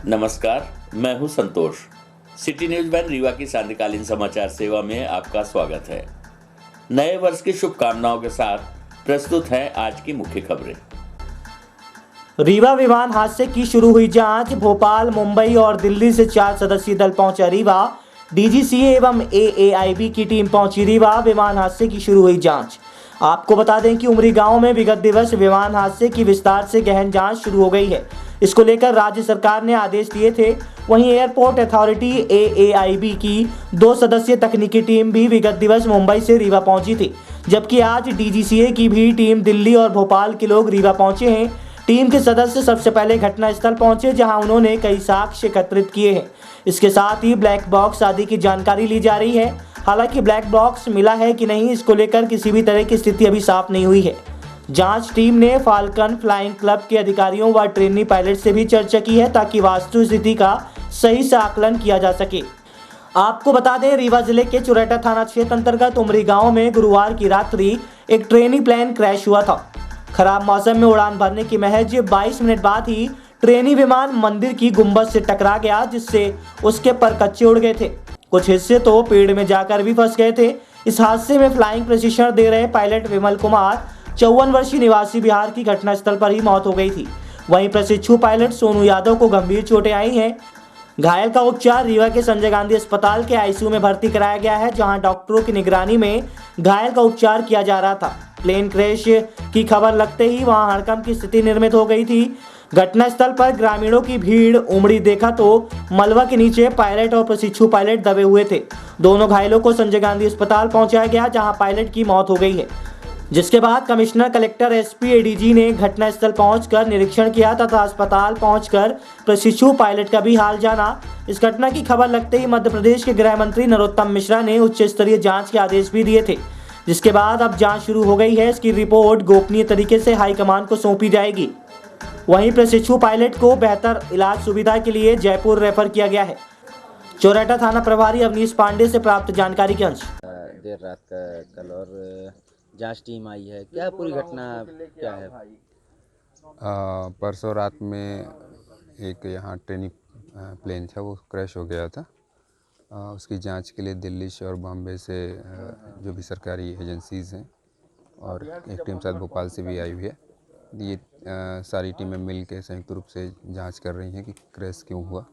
नमस्कार, मैं हूं संतोष। सिटी न्यूज वैन रीवा की सांध्यकालीन समाचार सेवा में आपका स्वागत है। नए वर्ष की शुभकामनाओं के साथ प्रस्तुत हैं आज की मुख्य खबरें। रीवा विमान हादसे की शुरू हुई जांच। भोपाल, मुंबई और दिल्ली से 4 सदस्यीय दल पहुंचा रीवा। डीजीसीए एवं एएआईबी की टीम पहुंची रीवा। विमान हादसे की शुरू हुई जांच। आपको बता दें कि उमरी गांव में विगत दिवस विमान हादसे की विस्तार से गहन जांच शुरू हो गई है। इसको लेकर राज्य सरकार ने आदेश दिए थे। वहीं एयरपोर्ट अथॉरिटी एएआईबी की 2 सदस्यीय तकनीकी टीम भी विगत दिवस मुंबई से रीवा पहुंची थी, जबकि आज डीजीसीए की भी टीम दिल्ली और भोपाल के लोग रीवा पहुंचे हैं। टीम के सदस्य सबसे पहले घटनास्थल पहुंचे, जहां उन्होंने कई साक्ष्य एकत्रित किए हैं। इसके साथ ही ब्लैक बॉक्स आदि की जानकारी ली जा रही है। हालांकि ब्लैक बॉक्स मिला है कि नहीं, इसको लेकर किसी भी तरह की स्थिति अभी साफ नहीं हुई है। जांच टीम ने फाल्कन फ्लाइंग क्लब के अधिकारियों व ट्रेनी पायलट से भी चर्चा की है, ताकि वास्तु स्थिति का सही से आकलन किया जा सके। आपको बता दें, रीवा जिले के चुरेटा थाना क्षेत्र अंतर्गत उमरी गांव में गुरुवार की रात्रि एक ट्रेनी प्लेन क्रैश हुआ था। खराब मौसम में उड़ान भरने की महज 22 मिनट बाद ही ट्रेनी विमान मंदिर की गुंबद से टकरा गया, जिससे उसके पर कच्चे उड़ गए थे। कुछ हिस्से तो पेड़ में जाकर भी फंस गए थे। इस हादसे में फ्लाइंग प्रशिक्षण दे रहे पायलट विमल कुमार 54 वर्षीय निवासी बिहार की घटनास्थल पर ही मौत हो गई थी। वहीं प्रशिक्षु पायलट सोनू यादव को गंभीर चोटें आई हैं। घायल का उपचार रीवा के संजय गांधी अस्पताल के आईसीयू में भर्ती कराया गया है, जहां डॉक्टरों की निगरानी में घायल का उपचार किया जा रहा था। प्लेन क्रैश की खबर लगते ही वहां हड़कंप की स्थिति निर्मित हो गई थी। घटनास्थल पर ग्रामीणों की भीड़ उमड़ी देखा तो मलबा के नीचे पायलट और प्रशिक्षु पायलट दबे हुए थे। दोनों घायलों को संजय गांधी अस्पताल पहुंचाया गया, जहां पायलट की मौत हो गई है। जिसके बाद कमिश्नर, कलेक्टर, एसपी, एडीजी ने घटनास्थल पहुंचकर निरीक्षण किया तथा अस्पताल पहुंचकर प्रशिक्षु पायलट का भी हाल जाना। इस घटना की खबर लगते ही मध्य प्रदेश के गृह मंत्री नरोत्तम मिश्रा ने उच्च स्तरीय जांच के आदेश भी दिए थे, जिसके बाद अब जांच शुरू हो गई है। इसकी रिपोर्ट गोपनीय तरीके से हाईकमान को सौंपी जाएगी। वहीं प्रशिक्षु पायलट को बेहतर इलाज सुविधा के लिए जयपुर रेफर किया गया है। चौराटा थाना प्रभारी अवनीश पांडे से प्राप्त जानकारी के अंश। देर रात का कल और जांच टीम आई है, क्या पूरी घटना क्या है? परसों रात में एक यहाँ ट्रेनिंग प्लेन था, वो क्रैश हो गया था। उसकी जांच के लिए दिल्ली से और बॉम्बे से जो भी सरकारी एजेंसीज़ हैं और एक टीम साथ भोपाल से भी आई हुई है। ये सारी टीमें मिल के संयुक्त रूप से जांच कर रही हैं कि क्रैश क्यों हुआ,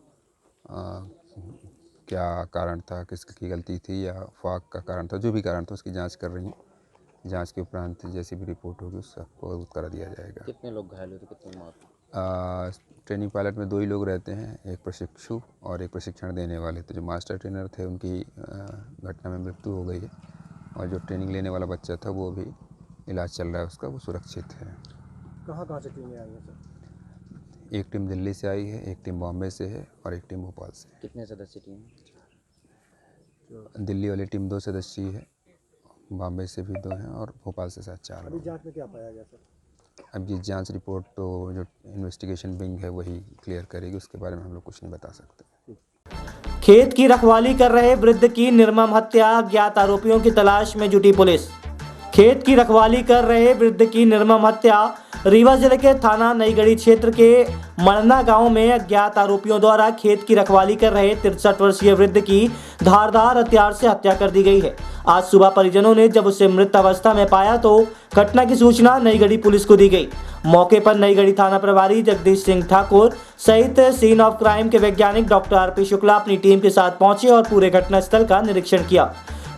क्या कारण था, किसकी गलती थी या फॉग का कारण था। जो भी कारण था उसकी जांच कर रही हैं। जांच के उपरांत जैसी भी रिपोर्ट होगी उसको करा दिया जाएगा। कितने लोग घायल हुए थे, कितनी मौत? ट्रेनिंग पायलट में 2 ही लोग रहते हैं, एक प्रशिक्षु और एक प्रशिक्षण देने वाले। तो जो मास्टर ट्रेनर थे उनकी घटना में मृत्यु हो गई है, और जो ट्रेनिंग लेने वाला बच्चा था वो भी इलाज चल रहा है उसका, वो सुरक्षित है। कहाँ से टीमें आई हैं सर? एक टीम दिल्ली से आई है, एक टीम बॉम्बे से है और एक टीम भोपाल से है। कितने सदस्य टीम? दिल्ली वाली टीम 2 सदस्यीय है, बॉम्बे से भी 2 हैं और भोपाल से साथ 4 अभी जांच में क्या पाया गया सर? अब ये जांच रिपोर्ट तो जो इन्वेस्टिगेशन विंग है वही क्लियर करेगी, उसके बारे में हम लोग कुछ नहीं बता सकते। खेत की रखवाली कर रहे वृद्ध की निर्मम हत्या, अज्ञात आरोपियों की तलाश में जुटी पुलिस। खेत की रखवाली कर रहे वृद्ध की निर्मम हत्या। रीवा जिले के थाना नईगढ़ी क्षेत्र के मरना गांव में अज्ञात आरोपियों द्वारा खेत की रखवाली कर रहे 63 वर्षीय वृद्ध की धारदार हथियार से हत्या कर दी गई है। आज सुबह परिजनों ने जब उसे मृत अवस्था में पाया तो घटना की सूचना नईगढ़ी पुलिस को दी गई। मौके पर नईगढ़ी थाना प्रभारी जगदीश सिंह ठाकुर सहित सीन ऑफ क्राइम के वैज्ञानिक डॉक्टर आरपी शुक्ला अपनी टीम के साथ पहुंचे और पूरे घटनास्थल का निरीक्षण किया।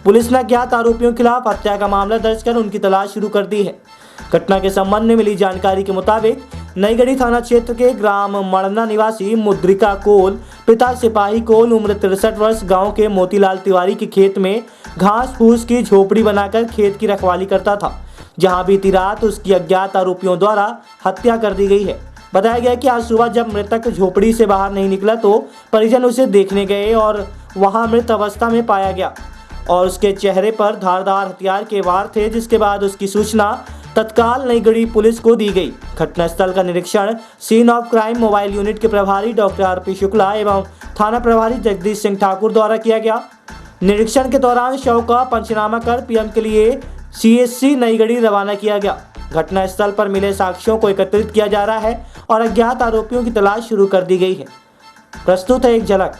पुलिस ने अज्ञात आरोपियों के खिलाफ हत्या का मामला दर्ज कर उनकी तलाश शुरू कर दी है। घटना के संबंध में मिली जानकारी के मुताबिक नईगढ़ी थाना क्षेत्र के ग्राम मड़ना निवासी मुद्रिका कोल, पिता सिपाही कोल, उम्र 63 वर्ष, गांव के मोतीलाल तिवारी के खेत में घास फूस की झोपड़ी बनाकर खेत की रखवाली करता था, जहां बीती रात उसकी अज्ञात आरोपियों द्वारा हत्या कर दी गई है। बताया गया कि आज सुबह जब मृतक झोपड़ी से बाहर नहीं निकला तो परिजन उसे देखने गए और वहां मृत अवस्था में पाया गया और उसके चेहरे पर धारदार हथियार के वार थे, जिसके बाद उसकी सूचना तत्काल नईगढ़ी पुलिस को दी गई। घटनास्थल का निरीक्षण scene of crime mobile unit के प्रभारी डॉक्टर आरपी शुक्ला एवं थाना प्रभारी जगदीश सिंह ठाकुर द्वारा किया गया। निरीक्षण के दौरान शव का पंचनामा कर पीएम के लिए सीएचसी नईगढ़ी रवाना किया गया। घटनास्थल पर मिले साक्ष्यों को एकत्रित किया जा रहा है और अज्ञात आरोपियों की तलाश शुरू कर दी गई है। प्रस्तुत है एक झलक।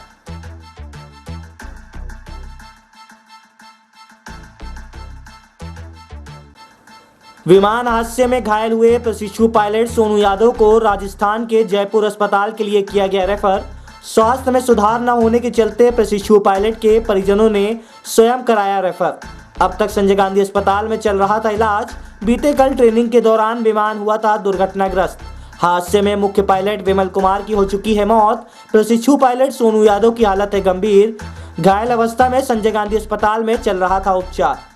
विमान हादसे में घायल हुए प्रशिक्षु पायलट सोनू यादव को राजस्थान के जयपुर अस्पताल के लिए किया गया रेफर। स्वास्थ्य में सुधार न होने के चलते प्रशिक्षु पायलट के परिजनों ने स्वयं कराया रेफर। अब तक संजय गांधी अस्पताल में चल रहा था इलाज। बीते कल ट्रेनिंग के दौरान विमान हुआ था दुर्घटनाग्रस्त। हादसे में मुख्य पायलट विमल कुमार की हो चुकी है मौत। प्रशिक्षु पायलट सोनू यादव की हालत है गंभीर। घायल अवस्था में संजय गांधी अस्पताल में चल रहा था उपचार।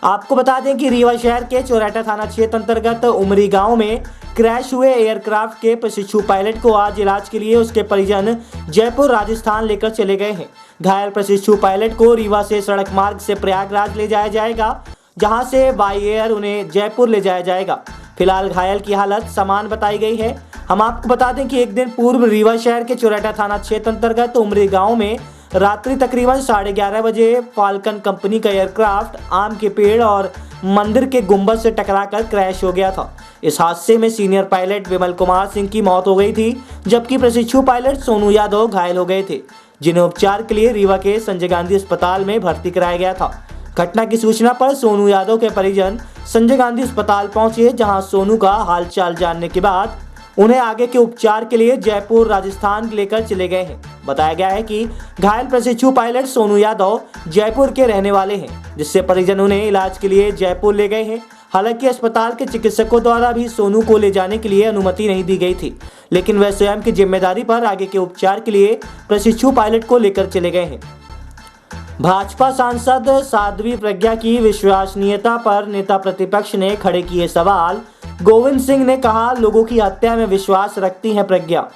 आपको बता दें कि रीवा शहर के चौराटा थाना क्षेत्र अंतर्गत उमरी गांव में क्रैश हुए एयरक्राफ्ट के प्रशिक्षु पायलट को आज इलाज के लिए उसके परिजन जयपुर राजस्थान लेकर चले गए हैं। घायल प्रशिक्षु पायलट को रीवा से सड़क मार्ग से प्रयागराज ले जाया जाएगा, जहां से बाई एयर उन्हें जयपुर ले जाया जाएगा। फिलहाल घायल की हालत सामान्य बताई गई है। हम आपको बता दें कि एक दिन पूर्व रीवा शहर के चौराटा थाना क्षेत्र अंतर्गत उमरी गाँव में रात्रि तकरीबन 11:30 बजे फाल्कन कंपनी का एयरक्राफ्ट आम के पेड़ और मंदिर के गुंबद से टकराकर क्रैश हो गया था। इस हादसे में सीनियर पायलट विमल कुमार सिंह की मौत हो गई थी, जबकि प्रशिक्षु पायलट सोनू यादव घायल हो गए थे, जिन्हें उपचार के लिए रीवा के संजय गांधी अस्पताल में भर्ती कराया गया था। घटना की सूचना पर सोनू यादव के परिजन संजय गांधी अस्पताल पहुंचे, जहां सोनू का हालचाल जानने के बाद उन्हें आगे के उपचार के लिए जयपुर राजस्थान लेकर चले गए हैं। बताया गया है कि घायल प्रशिक्षु पायलट सोनू यादव जयपुर के रहने वाले हैं, जिससे परिजन उन्हें इलाज के लिए जयपुर ले गए हैं। हालांकि अस्पताल के चिकित्सकों द्वारा भी सोनू को ले जाने के लिए अनुमति नहीं दी गई थी, लेकिन वह स्वयं की जिम्मेदारी पर आगे के उपचार के लिए प्रशिक्षु पायलट को लेकर चले गए हैं। भाजपा सांसद साध्वी प्रज्ञा की विश्वसनीयता पर नेता प्रतिपक्ष ने खड़े किए सवाल। गोविंद सिंह ने कहा, लोगों की हत्या में विश्वास रखती हैं प्रज्ञा।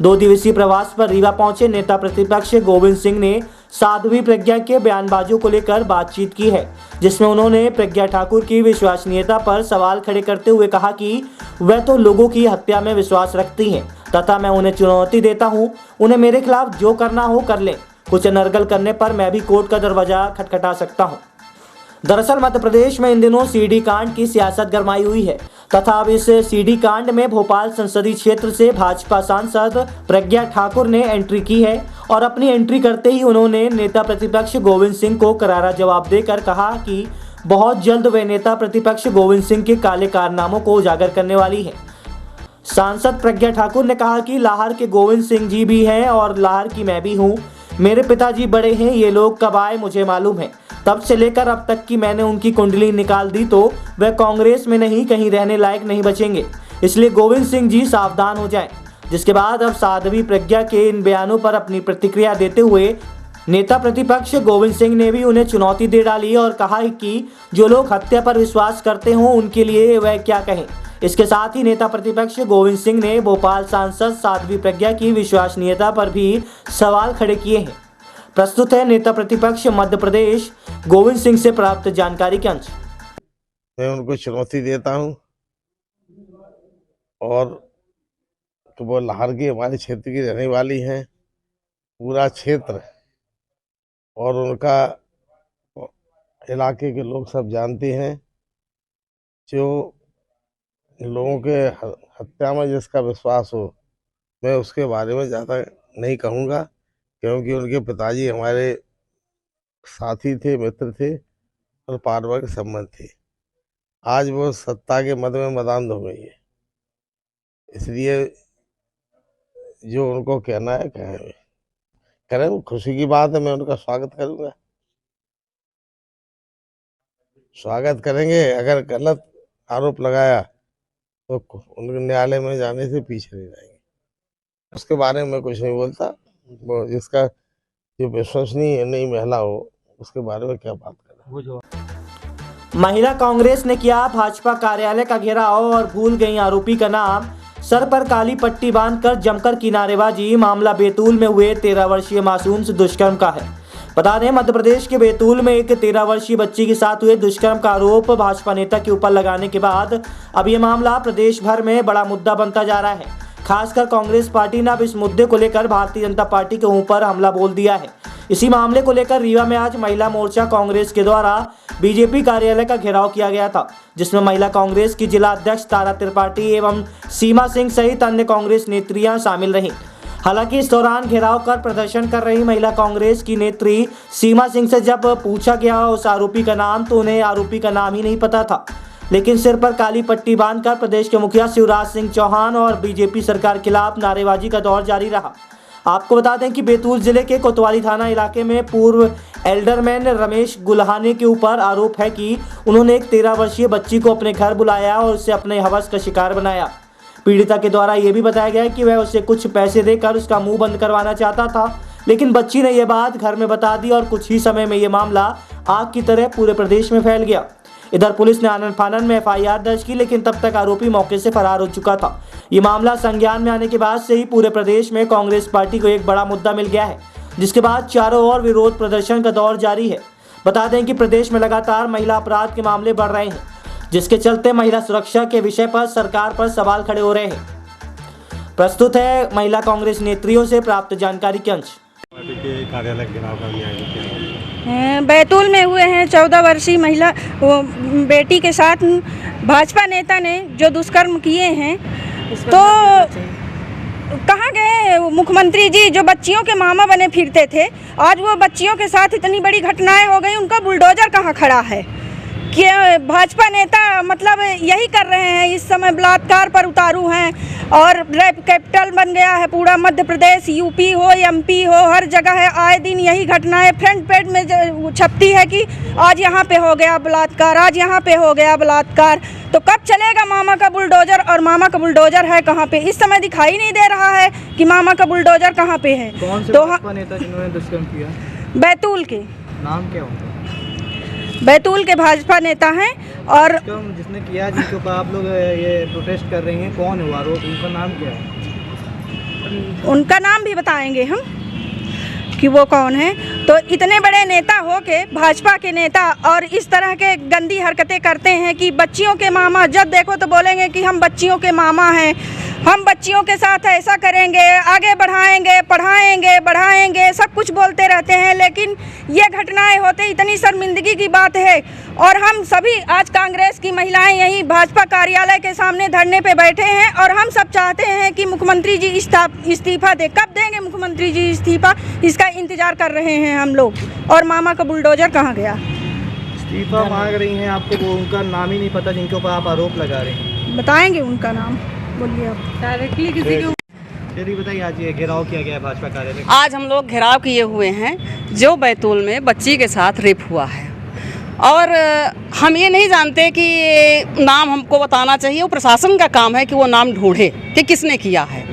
2 दिवसीय प्रवास पर रीवा पहुंचे नेता प्रतिपक्ष गोविंद सिंह ने साध्वी प्रज्ञा के बयानबाजों को लेकर बातचीत की है, जिसमें उन्होंने प्रज्ञा ठाकुर की विश्वसनीयता पर सवाल खड़े करते हुए कहा कि वह तो लोगों की हत्या में विश्वास रखती हैं तथा मैं उन्हें चुनौती देता हूं, उन्हें मेरे खिलाफ जो करना हो कर लें। कुछ अनर्गल करने पर मैं भी कोर्ट का दरवाजा खटखटा सकता हूं। दरअसल मध्य प्रदेश में इन दिनों सीडी कांड की सियासत गरमाई हुई है तथा अब इस सीडी कांड में भोपाल संसदीय क्षेत्र से भाजपा सांसद प्रज्ञा ठाकुर ने एंट्री की है और अपनी एंट्री करते ही उन्होंने नेता प्रतिपक्ष गोविंद सिंह को करारा जवाब देकर कहा कि बहुत जल्द वे नेता प्रतिपक्ष गोविंद सिंह के काले कारनामों को उजागर करने वाली है। सांसद प्रज्ञा ठाकुर ने कहा कि लाहौर के गोविंद सिंह जी भी हैं और लाहौर की मैं भी हूँ। मेरे पिताजी बड़े हैं, ये लोग कब आए मुझे मालूम है। तब से लेकर अब तक की मैंने उनकी कुंडली निकाल दी तो वह कांग्रेस में नहीं कहीं रहने लायक नहीं बचेंगे, इसलिए गोविंद सिंह जी सावधान हो जाएं। जिसके बाद अब साध्वी प्रज्ञा के इन बयानों पर अपनी प्रतिक्रिया देते हुए नेता प्रतिपक्ष गोविंद सिंह ने भी उन्हें चुनौती दे डाली और कहा कि जो लोग हत्या पर विश्वास करते हों उनके लिए वह क्या कहें। इसके साथ ही नेता प्रतिपक्ष गोविंद सिंह ने भोपाल सांसद साध्वी प्रज्ञा की विश्वसनीयता पर भी सवाल खड़े किए हैं। प्रस्तुत है नेता प्रतिपक्ष मध्य प्रदेश गोविंद सिंह से प्राप्त जानकारी के अंश। मैं उनको चुनौती देता हूं और तो वो लाहौर की हमारे क्षेत्र की रहने वाली हैं, पूरा क्षेत्र और उनका इलाके के लोग सब जानते हैं। जो लोगों के हत्या में जिसका विश्वास हो, मैं उसके बारे में ज़्यादा नहीं कहूँगा, क्योंकि उनके पिताजी हमारे साथी थे, मित्र थे और पारिवारिक संबंध थे। आज वो सत्ता के मद में मदान हो गई है, इसलिए जो उनको कहना है करें। वो खुशी की बात है, मैं उनका स्वागत करूँगा, स्वागत करेंगे। अगर गलत आरोप लगाया तो उनके न्यायालय में जाने से पीछे नहीं रहेंगे। उसके बारे में मैं कुछ नहीं बोलता। वो जिसका जो विश्वसनीय नहीं महिला हो उसके बारे में क्या बात करें। महिला कांग्रेस ने किया भाजपा कार्यालय का घेराव और भूल गई आरोपी का नाम। सर पर काली पट्टी बांधकर जमकर की नारेबाजी। मामला बैतूल में हुए 13 वर्षीय मासूम से दुष्कर्म का है। बता दें, मध्य प्रदेश के बैतूल में एक 13 वर्षीय बच्ची के साथ हुए दुष्कर्म का आरोप भाजपा नेता के ऊपर लगाने के बाद अब ये मामला प्रदेश भर में बड़ा मुद्दा बनता जा रहा है। खासकर कांग्रेस पार्टी ने अब इस मुद्दे को लेकर भारतीय जनता पार्टी के ऊपर हमला बोल दिया है। इसी मामले को लेकर रीवा में आज महिला मोर्चा कांग्रेस के द्वारा बीजेपी कार्यालय का घेराव किया गया था, जिसमें महिला कांग्रेस की जिला अध्यक्ष तारा त्रिपाठी एवं सीमा सिंह सहित अन्य कांग्रेस नेत्रियां शामिल रहीं। हालांकि इस दौरान घेराव कर प्रदर्शन कर रही महिला कांग्रेस की नेत्री सीमा सिंह से जब पूछा गया उस आरोपी का नाम तो उन्हें आरोपी का नाम ही नहीं पता था, लेकिन सिर पर काली पट्टी बांधकर प्रदेश के मुखिया शिवराज सिंह चौहान और बीजेपी सरकार के खिलाफ नारेबाजी का दौर जारी रहा। आपको बता दें कि बैतूल जिले के कोतवाली थाना इलाके में पूर्व एल्डरमैन रमेश गुल्हाने के ऊपर आरोप है कि उन्होंने एक 13 वर्षीय बच्ची को अपने घर बुलाया और उसे अपने हवस का शिकार बनाया। पीड़िता के द्वारा यह भी बताया गया कि वह उसे कुछ पैसे देकर उसका मुंह बंद करवाना चाहता था, लेकिन बच्ची ने यह बात घर में बता दी और कुछ ही समय में यह मामला आग की तरह पूरे प्रदेश में फैल गया। इधर पुलिस ने आनन फानन में FIR दर्ज की, लेकिन तब तक आरोपी मौके से फरार हो चुका था। ये मामला संज्ञान में आने के बाद से ही पूरे प्रदेश में कांग्रेस पार्टी को एक बड़ा मुद्दा मिल गया है, जिसके बाद चारों ओर विरोध प्रदर्शन का दौर जारी है। बता दें कि प्रदेश में लगातार महिला अपराध के मामले बढ़ रहे हैं, जिसके चलते महिला सुरक्षा के विषय पर सरकार पर सवाल खड़े हो रहे हैं। प्रस्तुत है महिला कांग्रेस नेत्रियों से प्राप्त जानकारी के अंश। कार्यालय घेराव करने आए बैतूल में हुए हैं 14 वर्षीय महिला बेटी के साथ भाजपा नेता ने जो दुष्कर्म किए हैं, तो कहाँ गए मुख्यमंत्री जी जो बच्चियों के मामा बने फिरते थे? आज वो बच्चियों के साथ इतनी बड़ी घटनाएं हो गई, उनका बुलडोजर कहाँ खड़ा है? कि भाजपा नेता मतलब यही कर रहे हैं, इस समय बलात्कार पर उतारू हैं और रेप कैपिटल बन गया है पूरा मध्य प्रदेश, यूपी हो MP हो, हर जगह है। आए दिन यही घटनाएं फ्रंट पेज में छपती है कि आज यहाँ पे हो गया बलात्कार, आज यहाँ पे हो गया बलात्कार। तो कब चलेगा मामा का बुलडोजर? और मामा का बुलडोजर है कहाँ पे? इस समय दिखाई नहीं दे रहा है कि मामा का बुलडोजर कहाँ पे है। कौन से तो भाजपा नेता जिन्होंने दुष्कर्म किया? बैतूल के। नाम क्या होगा? बैतूल के भाजपा नेता हैं। और जिसने किया, जिनके ऊपर आप लोग ये प्रोटेस्ट कर रही हैं, कौन हुआ आरोप? उनका नाम क्या है? उनका नाम भी बताएंगे हम कि वो कौन है। तो इतने बड़े नेता हो के, भाजपा के नेता, और इस तरह के गंदी हरकतें करते हैं कि बच्चियों के मामा, जब देखो तो बोलेंगे कि हम बच्चियों के मामा हैं, हम बच्चियों के साथ ऐसा करेंगे, आगे बढ़ाएंगे, पढ़ाएंगे, बढ़ाएंगे, सब कुछ बोलते रहते हैं। लेकिन ये घटनाएं होते इतनी शर्मिंदगी की बात है। और हम सभी आज कांग्रेस की महिलाएं यही भाजपा कार्यालय के सामने धरने पे बैठे हैं और हम सब चाहते हैं कि मुख्यमंत्री जी इस्तीफा दे। कब देंगे मुख्यमंत्री जी इस्तीफा? इसका इंतजार कर रहे हैं हम लोग। और मामा का बुलडोजर कहाँ गया? इस्तीफा मांग रही हैं आपको, वो उनका नाम ही नहीं पता जिनके ऊपर आप आरोप लगा रहे हैं। बताएंगे उनका नाम, बोलिए आप। डायरेक्टली किसी के यदि बताइए, आज ये घेराव किया गया है भाजपा कार्यालय? आज हम लोग घेराव किए हुए हैं जो बैतूल में बच्ची के साथ रेप हुआ है, और हम ये नहीं जानते कि नाम हमको बताना चाहिए। वो प्रशासन का काम है कि वो नाम ढूंढे कि किसने किया है।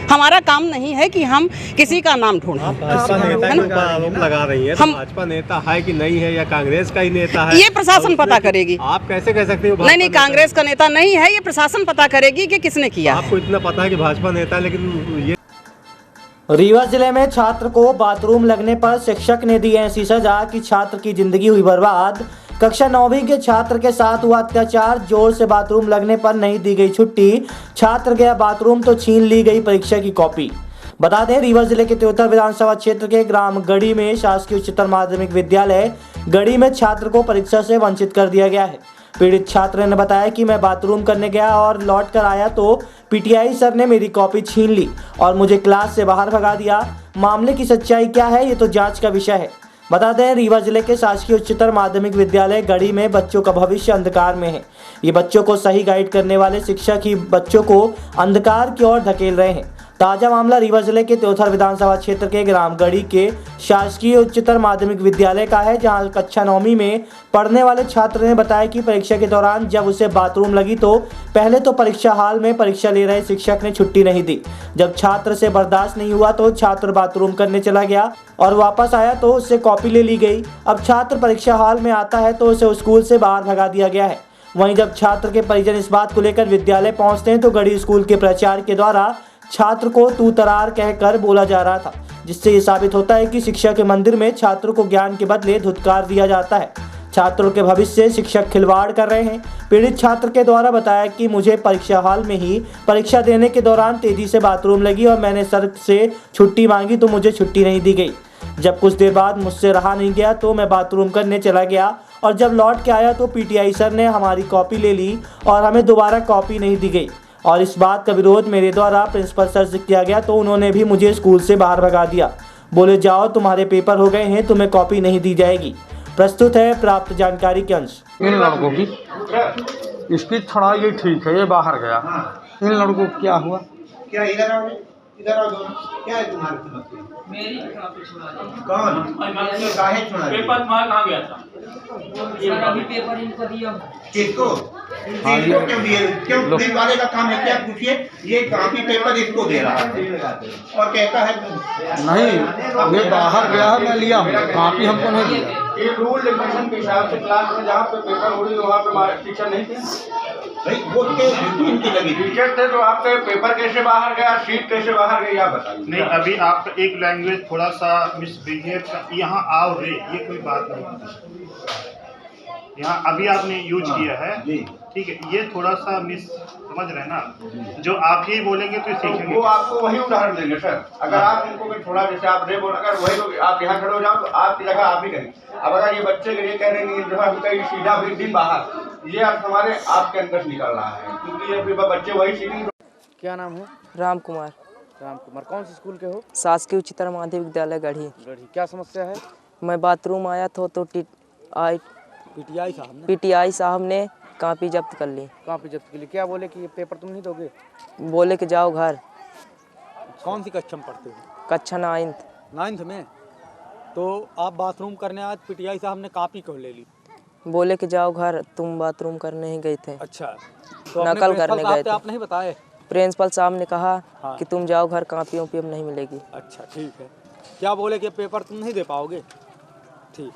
हमारा काम नहीं है कि हम किसी का नाम ढूंढें। भाजपा नेता के ऊपर आरोप लगा रही है, तो भाजपा नेता है कि नहीं है, या कांग्रेस का ही नेता है? ये प्रशासन पता करेगी। आप कैसे कह सकते हो? नहीं, कांग्रेस का नेता नहीं है, ये प्रशासन पता करेगी कि किसने किया। आपको इतना पता है कि भाजपा नेता, लेकिन ये रीवा जिले में छात्र को बाथरूम लगने पर शिक्षक ने दी ऐसी सजा कि छात्र की जिंदगी हुई बर्बाद। कक्षा 9वीं के छात्र के साथ हुआ अत्याचार, जोर से बाथरूम लगने पर नहीं दी गई छुट्टी। छात्र गया बाथरूम तो छीन ली गई परीक्षा की कॉपी। बता दें, रीवा जिले के त्योतर विधानसभा क्षेत्र के ग्राम गढ़ी में शासकीय उच्चतर माध्यमिक विद्यालय गढ़ी में छात्र को परीक्षा से वंचित कर दिया गया है। पीड़ित छात्र ने बताया कि मैं बाथरूम करने गया और लौट कर आया तो PTI सर ने मेरी कॉपी छीन ली और मुझे क्लास से बाहर भगा दिया। मामले की सच्चाई क्या है, ये तो जांच का विषय है। बता दें, रीवा जिले के शासकीय उच्चतर माध्यमिक विद्यालय गढ़ी में बच्चों का भविष्य अंधकार में है। ये बच्चों को सही गाइड करने वाले शिक्षक ही बच्चों को अंधकार की ओर धकेल रहे हैं। ताजा मामला रीवा जिले के त्योथर विधानसभा क्षेत्र के ग्राम गढ़ी के शासकीय उच्चतर माध्यमिक विद्यालय का है, जहां कक्षा 9वीं में पढ़ने वाले छात्र ने बताया कि परीक्षा के दौरान जब उसे बाथरूम लगी तो पहले तो परीक्षा हॉल में परीक्षा ले रहे शिक्षक ने छुट्टी नहीं दी। जब छात्र से बर्दाश्त नहीं हुआ तो छात्र बाथरूम करने चला गया और वापस आया तो उससे कॉपी ले ली गई। अब छात्र परीक्षा हॉल में आता है तो उसे स्कूल से बाहर भगा दिया गया है। वहीं जब छात्र के परिजन इस बात को लेकर विद्यालय पहुंचते हैं तो गढ़ी स्कूल के प्राचार्य के द्वारा छात्र को तू तरार कहकर बोला जा रहा था, जिससे ये साबित होता है कि शिक्षा के मंदिर में छात्रों को ज्ञान के बदले धुतकार दिया जाता है। छात्रों के भविष्य से शिक्षक खिलवाड़ कर रहे हैं। पीड़ित छात्र के द्वारा बताया कि मुझे परीक्षा हॉल में ही परीक्षा देने के दौरान तेजी से बाथरूम लगी और मैंने सर से छुट्टी मांगी तो मुझे छुट्टी नहीं दी गई। जब कुछ देर बाद मुझसे रहा नहीं गया तो मैं बाथरूम करने चला गया और जब लौट के आया तो PTI सर ने हमारी कॉपी ले ली और हमें दोबारा कॉपी नहीं दी गई। और इस बात का विरोध मेरे द्वारा प्रिंसिपल सर से किया गया तो उन्होंने भी मुझे स्कूल से बाहर भगा दिया। बोले जाओ तुम्हारे पेपर हो गए हैं, तुम्हें कॉपी नहीं दी जाएगी। प्रस्तुत है प्राप्त जानकारी के अंश। इन लड़कों की इसकी थोड़ा ये ठीक है, ये बाहर गया। इन लड़कों को क्या हुआ? क्या इधर आओ दोनों। क्या है तुम्हारी समस्या? मेरी कौन काहे छुड़ा? पेपर तुम्हारा कहाँ गया था? अभी पेपर इनको दिया। किसको? इनको क्यों दिए? क्यों दिन वाले का काम है क्या? पूछिए। ये कॉपी पेपर इसको दे रहा है और कहता है नहीं, ये बाहर गया है, मैं लिया हूँ, कॉपी हमको नहीं दिया। ये रूल रेगुलेशन के हिसाब से क्लास में जहाँ पे पेपर हो रही है वहाँ पे टीचर नहीं थे भाई, वो इनकी लगी टीचर थे तो आपके पेपर कैसे बाहर गया, शीट कैसे बाहर गई, आप बताइए। नहीं, अभी आप एक लैंग्वेज थोड़ा सा मिसबिहेव, यहाँ आओ रे, ये कोई बात नहीं। यहाँ अभी आपने यूज किया है, ठीक है, ये थोड़ा सा मिस समझ रहे हैं ना, जो आप ही बोलेंगे तो सीखेंगे। वो आपको वही उदाहरण देंगे सर। अगर आप इनको थोड़ा जैसे आप रे बोल, अगर वही लोग आप यहाँ खड़े हो जाओ तो आपकी जगह आप ही करेंगे। अब अगर ये बच्चे के लिए कह रहे हैं जो है सीधा दिन बाहर, ये आप हमारे आपके अंदर से निकल रहा है, क्योंकि ये बच्चे वही सीखेंगे। क्या नाम है? राम कुमार। राम कुमार, कौन से स्कूल के हो? शासकीय उच्चतर माध्यमिक विद्यालय गढ़ी। क्या समस्या है? मैं बाथरूम आया था तो पीटीआई साहब ने कॉपी जब्त कर ली। कॉपी जब्त के लिए क्या बोले कि ये पेपर तुम नहीं दोगे? बोले कि जाओ घर। कौन सी कक्षा में पढ़ते हो? कक्षा 9th में। तो आप बाथरूम करने आज पीटीआई साहब ने कॉपी क्यों ले ली? बोले कि जाओ घर, तुम बाथरूम करने ही गए थे। अच्छा, तो नकल करने गए थे। आप नहीं बताए? प्रिंसिपल साहब ने कहा कि तुम जाओ घर, कॉपी वॉपी अब नहीं मिलेगी। अच्छा ठीक है। क्या बोले कि पेपर तुम नहीं दे पाओगे? ठीक।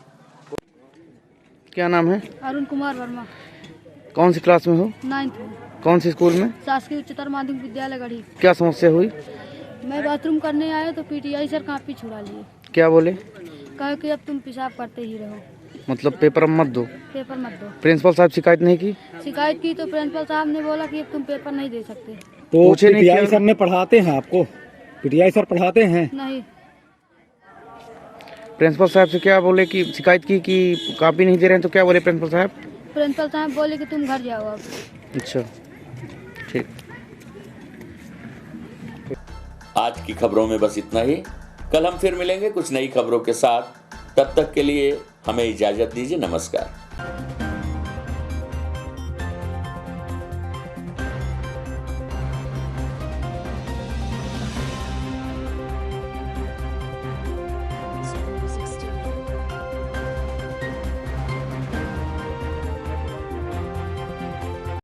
क्या नाम है? अरुण कुमार वर्मा। कौन सी क्लास में हो? 9th में। कौन सी स्कूल में? शासकीय उच्चतर माध्यमिक विद्यालय गढ़ी। क्या समस्या हुई? मैं बाथरूम करने आया तो पीटीआई सर कॉपी छुड़ा लिए। क्या बोले? कहे कि अब तुम पेशाब करते ही रहो, मतलब पेपर मत दो। पेपर मत दो। प्रिंसिपल साहब शिकायत नहीं की? शिकायत की तो प्रिंसिपल साहब ने बोला कि अब तुम पेपर नहीं दे सकते। तो पीटीआई सर ने पढ़ाते हैं आपको? पीटीआई सर पढ़ाते हैं? नहीं। प्रिंसिपल साहब से क्या बोले कि शिकायत की कि कॉपी नहीं दे रहे हैं, तो क्या बोले प्रिंसिपल साहब? प्रिंसिपल साहब बोले कि तुम घर जाओ अब। अच्छा ठीक। आज की खबरों में बस इतना ही। कल हम फिर मिलेंगे कुछ नई खबरों के साथ। तब तक के लिए हमें इजाजत दीजिए। नमस्कार।